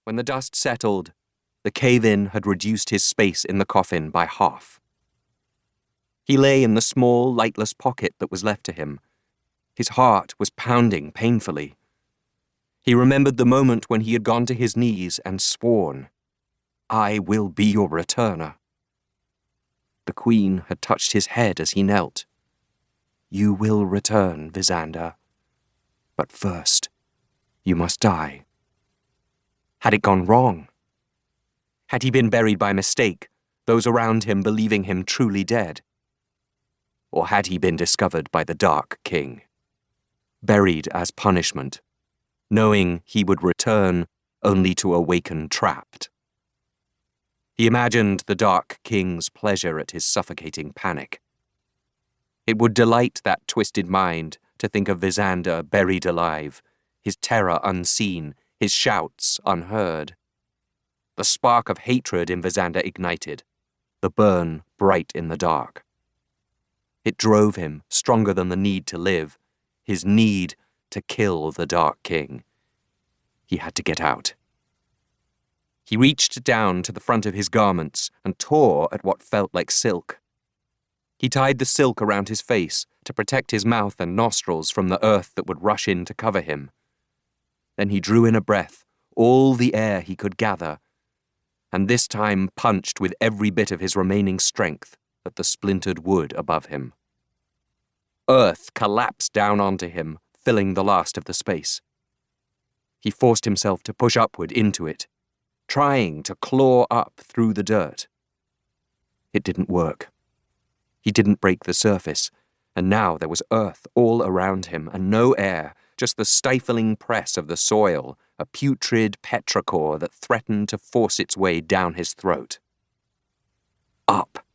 When the dust settled, the cave-in had reduced his space in the coffin by half. He lay in the small, lightless pocket that was left to him. His heart was pounding painfully. He remembered the moment when he had gone to his knees and sworn, "I will be your returner." The Queen had touched his head as he knelt. "You will return, Visander. But first, you must die." Had it gone wrong? Had he been buried by mistake, those around him believing him truly dead? Or had he been discovered by the Dark King? Buried as punishment, knowing he would return only to awaken trapped. He imagined the Dark King's pleasure at his suffocating panic. It would delight that twisted mind to think of Visander buried alive, his terror unseen, his shouts unheard. The spark of hatred in Visander ignited, the burn bright in the dark. It drove him, stronger than the need to live, his need to kill the Dark King. He had to get out. He reached down to the front of his garments and tore at what felt like silk. He tied the silk around his face to protect his mouth and nostrils from the earth that would rush in to cover him. Then he drew in a breath, all the air he could gather, and this time punched with every bit of his remaining strength at the splintered wood above him. Earth collapsed down onto him, filling the last of the space. He forced himself to push upward into it, trying to claw up through the dirt. It didn't work. He didn't break the surface, and now there was earth all around him and no air, just the stifling press of the soil, a putrid petrichor that threatened to force its way down his throat. Up.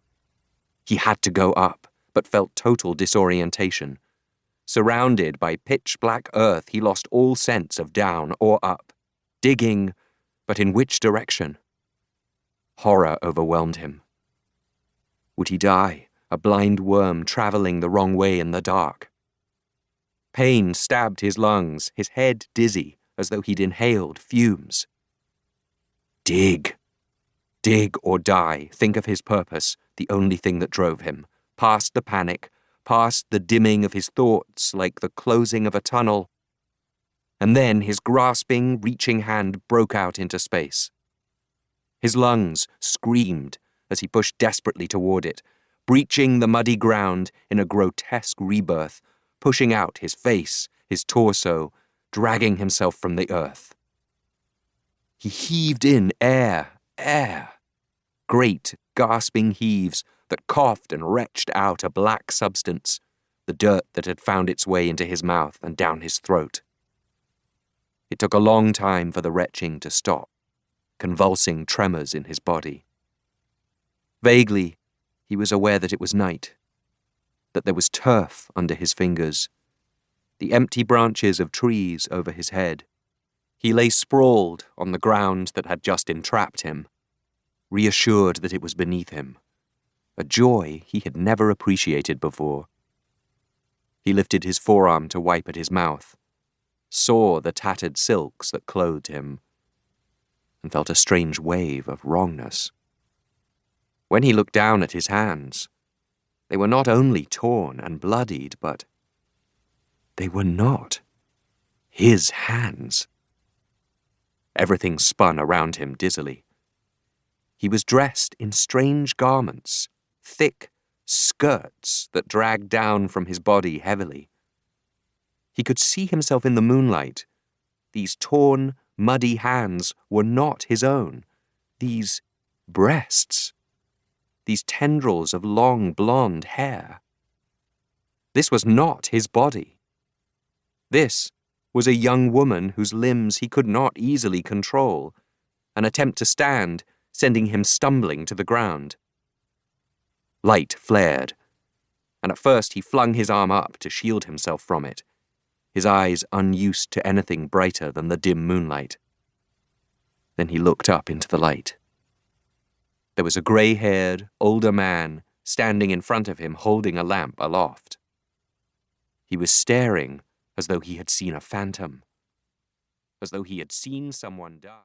He had to go up, but felt total disorientation. Surrounded by pitch-black earth, he lost all sense of down or up. Digging, but in which direction? Horror overwhelmed him. Would he die, a blind worm traveling the wrong way in the dark? Pain stabbed his lungs, his head dizzy, as though he'd inhaled fumes. Dig. Dig or die, think of his purpose, the only thing that drove him. Past the panic, past the dimming of his thoughts like the closing of a tunnel. And then his grasping, reaching hand broke out into space. His lungs screamed as he pushed desperately toward it, breaching the muddy ground in a grotesque rebirth, pushing out his face, his torso, dragging himself from the earth. He heaved in air. Great, gasping heaves that coughed and retched out a black substance, the dirt that had found its way into his mouth and down his throat. It took a long time for the retching to stop, convulsing tremors in his body. Vaguely, he was aware that it was night, that there was turf under his fingers, the empty branches of trees over his head. He lay sprawled on the ground that had just entrapped him, reassured that it was beneath him, a joy he had never appreciated before. He lifted his forearm to wipe at his mouth, saw the tattered silks that clothed him, and felt a strange wave of wrongness. When he looked down at his hands, they were not only torn and bloodied, but they were not his hands. Everything spun around him dizzily. He was dressed in strange garments, thick skirts that dragged down from his body heavily. He could see himself in the moonlight. These torn, muddy hands were not his own. These breasts, these tendrils of long blonde hair. This was not his body. This was a young woman whose limbs he could not easily control, an attempt to stand sending him stumbling to the ground. Light flared, and at first he flung his arm up to shield himself from it, his eyes unused to anything brighter than the dim moonlight. Then he looked up into the light. There was a grey-haired, older man standing in front of him holding a lamp aloft. He was staring as though he had seen a phantom, as though he had seen someone die.